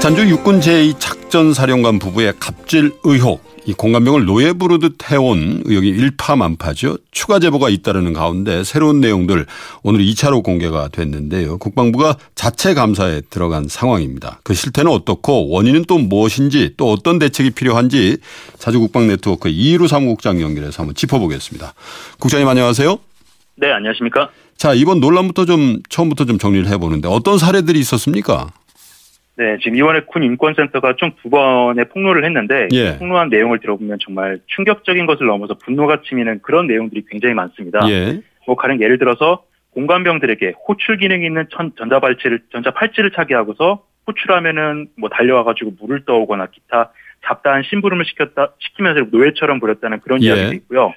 박찬주 육군 제2작전사령관 부부의 갑질 의혹, 이 공감병을 노예 부르듯 해온 의혹이 일파만파죠. 추가 제보가 잇따르는 가운데 새로운 내용들 오늘 2차로 공개가 됐는데요. 국방부가 자체 감사에 들어간 상황입니다. 그 실태는 어떻고 원인은 또 무엇인지 또 어떤 대책이 필요한지 자주국방네트워크 이일우 사무국장 연결해서 한번 짚어보겠습니다. 국장님 안녕하세요. 네, 안녕하십니까. 자, 이번 논란부터 처음부터 정리를 해보는데 어떤 사례들이 있었습니까? 네, 지금 이번에 군 인권센터가 총 2번의 폭로를 했는데 예. 폭로한 내용을 들어보면 정말 충격적인 것을 넘어서 분노가 치미는 그런 내용들이 굉장히 많습니다. 예. 가령 예를 들어서 공관병들에게 호출 기능이 있는 전자팔찌를 차게 하고서 호출하면은 달려와가지고 물을 떠오거나 기타 잡다한 심부름을 시키면서 노예처럼 부렸다는 그런 예. 이야기도 있고요.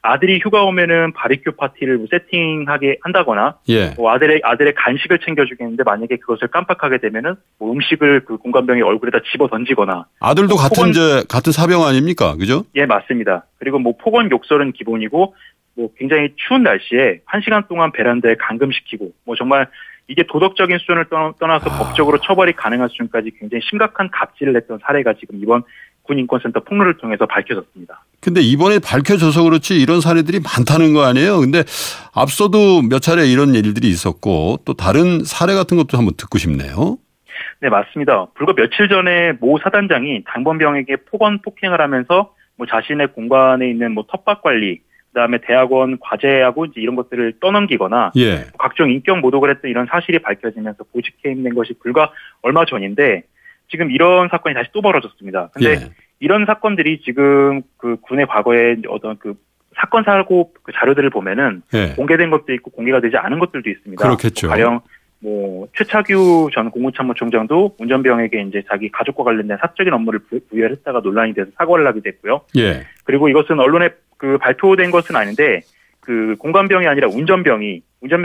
아들이 휴가 오면은 바비큐 파티를 세팅하게 한다거나, 예. 아들의 간식을 챙겨주겠는데 만약에 그것을 깜빡하게 되면은 음식을 그 공관병의 얼굴에다 집어 던지거나. 아들도 같은 사병 아닙니까? 그죠? 예, 맞습니다. 그리고 폭언 욕설은 기본이고, 굉장히 추운 날씨에 1시간 동안 베란다에 감금시키고, 정말 이게 도덕적인 수준을 떠나서 법적으로 처벌이 가능한 수준까지 굉장히 심각한 갑질을 했던 사례가 지금 이번 군인권센터 폭로를 통해서 밝혀졌습니다. 근데 이번에 밝혀져서 그렇지 이런 사례들이 많다는 거 아니에요? 근데 앞서도 몇 차례 이런 일들이 있었고 또 다른 사례 같은 것도 한번 듣고 싶네요. 네, 맞습니다. 불과 며칠 전에 모 사단장이 당번병에게 폭행을 하면서 자신의 공간에 있는 텃밭 관리, 그다음에 대학원 과제하고 이제 이런 것들을 떠넘기거나 예. 각종 인격 모독을 했던 이런 사실이 밝혀지면서 보직해임된 것이 불과 얼마 전인데 지금 이런 사건이 다시 또 벌어졌습니다. 근데 예. 이런 사건들이 지금 그 군의 과거에 어떤 그 사건 사고 그 자료들을 보면은 예. 공개된 것도 있고 공개가 되지 않은 것들도 있습니다. 그렇겠죠. 가령 최차규 전 공군참모총장도 운전병에게 이제 자기 가족과 관련된 사적인 업무를 부여를 했다가 논란이 돼서 사과를 하게 됐고요. 예. 그리고 이것은 언론에 발표된 것은 아닌데 그 공관병이 아니라 운전병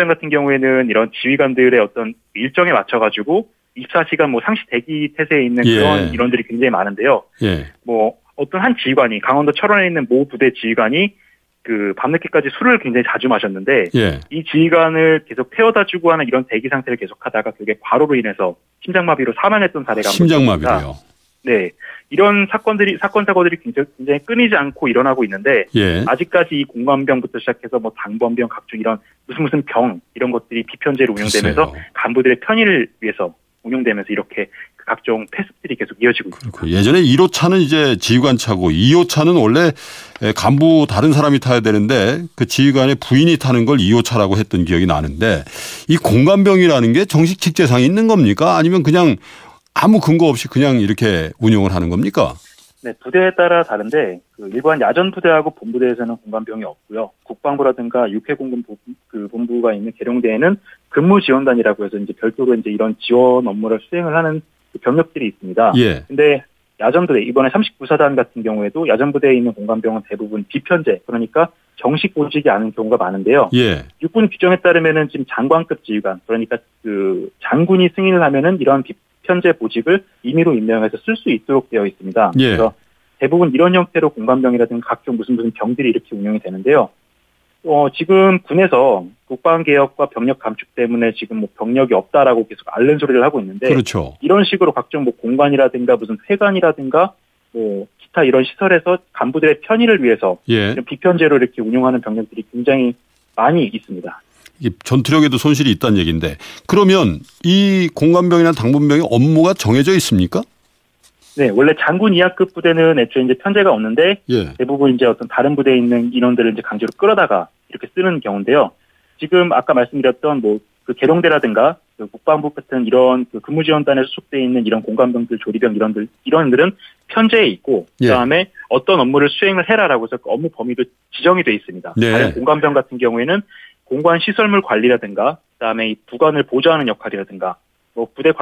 같은 경우에는 이런 지휘관들의 어떤 일정에 맞춰가지고 24시간 상시 대기 태세에 있는 예. 그런 인원들이 굉장히 많은데요. 예. 어떤 한 지휘관이 강원도 철원에 있는 모 부대 지휘관이 그 밤늦게까지 술을 굉장히 자주 마셨는데 예. 이 지휘관을 계속 태워다 주고 하는 이런 대기 상태를 계속하다가 그게 과로로 인해서 심장마비로 사망했던 사례가 심장마비로요. 네, 이런 사건 사고들이 굉장히 끊이지 않고 일어나고 있는데 예. 아직까지 이 공관병부터 시작해서 당번병 각종 이런 무슨 병 이런 것들이 비편제로 운영되면서 글쎄요. 간부들의 편의를 위해서 운영되면서 이렇게 각종 폐습들이 계속 이어지고 있습니다. 예전에 1호차는 이제 지휘관 차고 2호차는 원래 간부 다른 사람이 타야 되는데 그 지휘관의 부인이 타는 걸 2호차라고 했던 기억이 나는데 이 공관병이라는 게 정식 직제상이 있는 겁니까? 아니면 그냥 아무 근거 없이 그냥 이렇게 운영을 하는 겁니까? 네, 부대에 따라 다른데 일반 야전 부대하고 본부대에서는 공관병이 없고요. 국방부라든가 육해공군 본부가 있는 계룡대에는 근무지원단이라고 해서 이제 별도로 이제 이런 지원 업무를 수행을 하는 병력들이 있습니다. 예. 근데 야전부대 이번에 39사단 같은 경우에도 야전부대에 있는 공관병은 대부분 비편제, 그러니까 정식 보직이 않은 경우가 많은데요. 예. 육군 규정에 따르면은 지금 장관급 지휘관, 그러니까 그 장군이 승인을 하면은 이러한 비편제 보직을 임의로 임명해서 쓸 수 있도록 되어 있습니다. 예. 그래서 대부분 이런 형태로 공관병이라든가 각종 무슨 병들이 이렇게 운영이 되는데요. 지금 군에서 국방개혁과 병력 감축 때문에 지금 병력이 없다라고 계속 앓는 소리를 하고 있는데. 그렇죠. 이런 식으로 각종 공관이라든가 무슨 회관이라든가 기타 이런 시설에서 간부들의 편의를 위해서 예. 비편제로 이렇게 운영하는 병력들이 굉장히 많이 있습니다. 이게 전투력에도 손실이 있다는 얘기인데 그러면 이 공관병이나 당번병의 업무가 정해져 있습니까? 네, 원래 장군 이하급 부대는 애초에 이제 편제가 없는데 예. 대부분 이제 어떤 다른 부대에 있는 인원들을 이제 강제로 끌어다가 이렇게 쓰는 경우인데요. 지금 아까 말씀드렸던 그 계룡대라든가 그 국방부 같은 이런 그 근무지원단에 소속돼 있는 이런 공관병들, 조리병 이런들은 편제에 있고 예. 그다음에 어떤 업무를 수행을 해라라고 해서 그 업무 범위도 지정이 돼 있습니다. 네. 다른 공관병 같은 경우에는 공관 시설물 관리라든가 그다음에 이 부관을 보조하는 역할이라든가 부대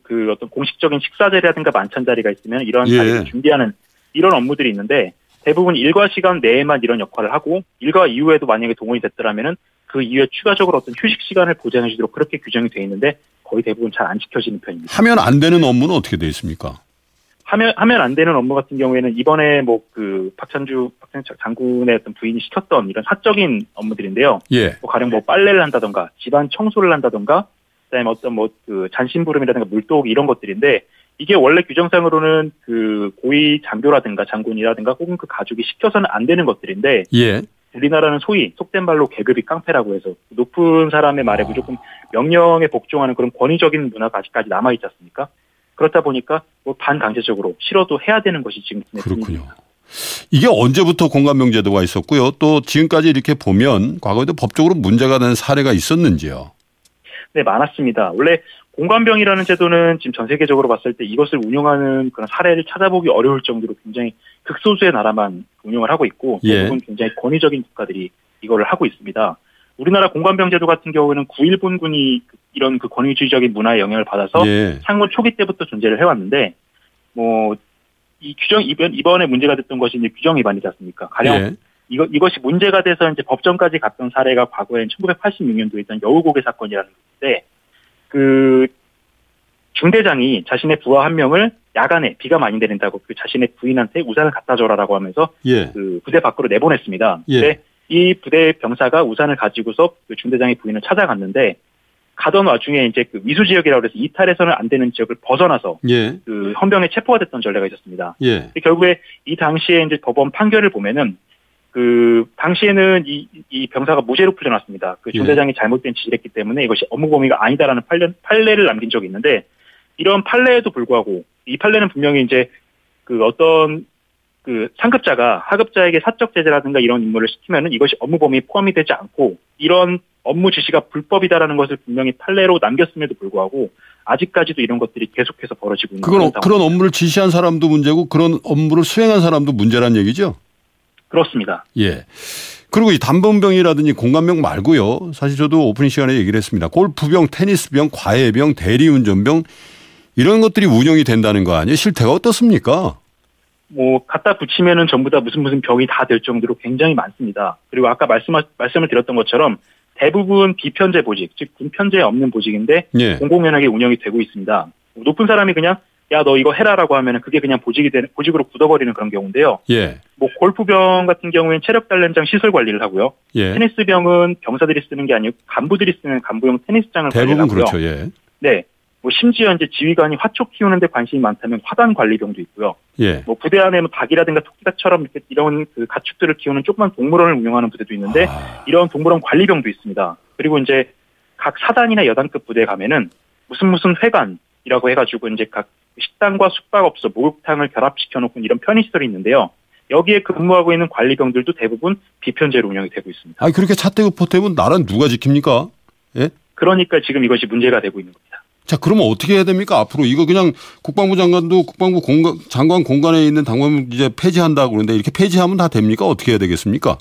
그 어떤 공식적인 식사 자리라든가 만찬 자리가 있으면 이런 예. 자리를 준비하는 이런 업무들이 있는데 대부분 일과 시간 내에만 이런 역할을 하고 일과 이후에도 만약에 동원이 됐더라면은 그 이후에 추가적으로 어떤 휴식 시간을 보장해 주도록 그렇게 규정이 되어 있는데 거의 대부분 잘 안 지켜지는 편입니다. 하면 안 되는 업무는 어떻게 되어 있습니까? 하면 안 되는 업무 같은 경우에는 이번에 그 박찬주 장군의 어떤 부인이 시켰던 이런 사적인 업무들인데요. 예. 가령 빨래를 한다던가 집안 청소를 한다던가 그다음에 어떤 그 잔심부름이라든가 물도우기 이런 것들인데 이게 원래 규정상으로는 그 고위 장교라든가 장군이라든가 혹은 그 가족이 시켜서는 안 되는 것들인데 예. 우리나라는 소위 속된 말로 계급이 깡패라고 해서 높은 사람의 말에 무조건 명령에 복종하는 그런 권위적인 문화가 아직까지 남아있지 않습니까? 그렇다 보니까 뭐 반강제적으로 싫어도 해야 되는 것이 지금 그렇군요. 이게 언제부터 공감병 제도가 있었고요. 또 지금까지 이렇게 보면 과거에도 법적으로 문제가 된 사례가 있었는지요? 네, 많았습니다. 원래 공관병이라는 제도는 지금 전 세계적으로 봤을 때 이것을 운영하는 그런 사례를 찾아보기 어려울 정도로 굉장히 극소수의 나라만 운영을 하고 있고 대부분 굉장히 권위적인 국가들이 이거를 하고 있습니다. 우리나라 공관병 제도 같은 경우에는 9.1본군이 이런 그 권위주의적인 문화의 영향을 받아서 창건 초기 때부터 존재를 해왔는데 뭐 이 규정 이번에 문제가 됐던 것이 이제 규정 위반이지 않습니까? 가령 이것이 문제가 돼서 이제 법정까지 갔던 사례가 과거엔 1986년도에 있던 여우고개 사건이라는 건데 그 중대장이 자신의 부하 한 명을 야간에 비가 많이 내린다고 그 자신의 부인한테 우산을 갖다 줘라라고 하면서 그 부대 밖으로 내보냈습니다. 근데 이 부대 병사가 우산을 가지고서 그 중대장의 부인을 찾아갔는데 가던 와중에 이제 그 미수 지역이라고 해서 이탈해서는 안 되는 지역을 벗어나서 그 헌병에 체포가 됐던 전례가 있었습니다. 결국에 이 당시에 이제 법원 판결을 보면은 그 당시에는 이 병사가 무죄로 풀려났습니다. 그 중대장이 잘못된 지시를 했기 때문에 이것이 업무 범위가 아니다라는 판례를 남긴 적이 있는데 이런 판례에도 불구하고 이 판례는 분명히 이제 그 어떤 그 상급자가 하급자에게 사적 제재라든가 이런 임무를 시키면은 이것이 업무 범위에 포함이 되지 않고 이런 업무 지시가 불법이다라는 것을 분명히 판례로 남겼음에도 불구하고 아직까지도 이런 것들이 계속해서 벌어지고 있는 그런 업무를 지시한 사람도 문제고 그런 업무를 수행한 사람도 문제란 얘기죠? 그렇습니다. 예. 그리고 이 단번병이라든지 공감병 말고요. 사실 저도 오프닝 시간에 얘기를 했습니다. 골프병, 테니스병, 과외병, 대리운전병 이런 것들이 운영이 된다는 거 아니에요? 실태가 어떻습니까? 뭐 갖다 붙이면은 전부 다 무슨 병이 다 될 정도로 굉장히 많습니다. 그리고 아까 말씀을 드렸던 것처럼 대부분 비편제 보직, 즉 군편제에 없는 보직인데 공공연하게 운영이 되고 있습니다. 높은 사람이 그냥 야 너 이거 해라라고 하면은 그게 그냥 보직으로 굳어버리는 그런 경우인데요. 뭐 골프병 같은 경우에는 체력 단련장 시설 관리를 하고요. 테니스병은 병사들이 쓰는 게 아니고 간부들이 쓰는 간부용 테니스장을 대부분 관리하고요. 그렇죠. 네. 뭐 심지어 이제 지휘관이 화초 키우는데 관심이 많다면 화단 관리병도 있고요. 뭐 부대 안에는 닭이라든가 토끼닭처럼 이런 그 가축들을 키우는 조그만 동물원을 운영하는 부대도 있는데 이런 동물원 관리병도 있습니다. 그리고 이제 각 사단이나 여단급 부대에 가면은 무슨 회관이라고 해가지고 이제 각 식당과 숙박업소, 목욕탕을 결합시켜 놓고 이런 편의시설이 있는데요. 여기에 근무하고 있는 관리병들도 대부분 비편제로 운영이 되고 있습니다. 아니 그렇게 차떼고 포태면 나라는 누가 지킵니까? 예? 그러니까 지금 이것이 문제가 되고 있는 겁니다. 자, 그러면 어떻게 해야 됩니까? 앞으로 이거 그냥 국방부 장관도 국방부 장관 공간에 있는 당원 이제 폐지한다고 그러는데 이렇게 폐지하면 다 됩니까? 어떻게 해야 되겠습니까?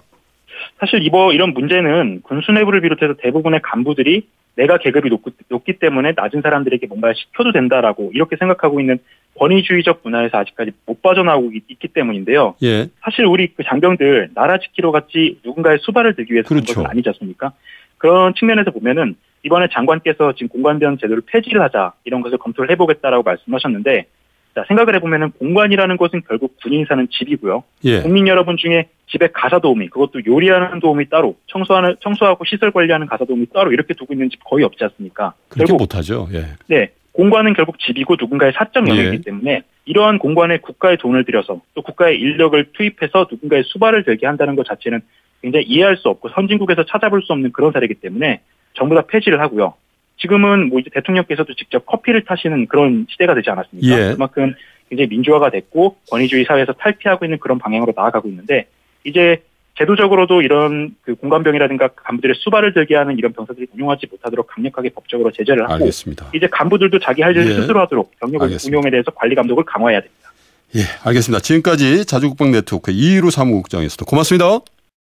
사실 이런 문제는 군수 내부를 비롯해서 대부분의 간부들이 내가 계급이 높기 때문에 낮은 사람들에게 뭔가 시켜도 된다라고 이렇게 생각하고 있는 권위주의적 문화에서 아직까지 못 빠져나오고 있기 때문인데요. 사실 우리 그 장병들 나라 지키러 갔지 누군가의 수발을 들기 위해서 그런 것은 아니지 않습니까? 그런 측면에서 보면은 이번에 장관께서 지금 공관병 제도를 폐지를 하자 이런 것을 검토를 해보겠다라고 말씀하셨는데 자, 생각을 해보면은 공관이라는 것은 결국 군인이 사는 집이고요. 국민 여러분 중에 집에 가사 도우미, 그것도 요리하는 도우미 따로, 청소하고 시설 관리하는 가사 도우미 따로 이렇게 두고 있는 집 거의 없지 않습니까? 그렇게 못하죠. 네, 공관은 결국 집이고 누군가의 사적 영역이기 때문에 이러한 공관에 국가의 돈을 들여서 또 국가의 인력을 투입해서 누군가의 수발을 들게 한다는 것 자체는 굉장히 이해할 수 없고 선진국에서 찾아볼 수 없는 그런 사례이기 때문에 전부 다 폐지를 하고요. 지금은 뭐 이제 대통령께서도 직접 커피를 타시는 그런 시대가 되지 않았습니까? 그만큼 굉장히 민주화가 됐고 권위주의 사회에서 탈피하고 있는 그런 방향으로 나아가고 있는데 이제 제도적으로도 이런 그 공관병이라든가 간부들의 수발을 들게 하는 이런 병사들이 운용하지 못하도록 강력하게 법적으로 제재를 하고 이제 간부들도 자기 할 일을 스스로 하도록 병력 운용에 대해서 관리 감독을 강화해야 됩니다. 알겠습니다. 지금까지 자주국방 네트워크 이희루 사무국장이었습니다. 고맙습니다.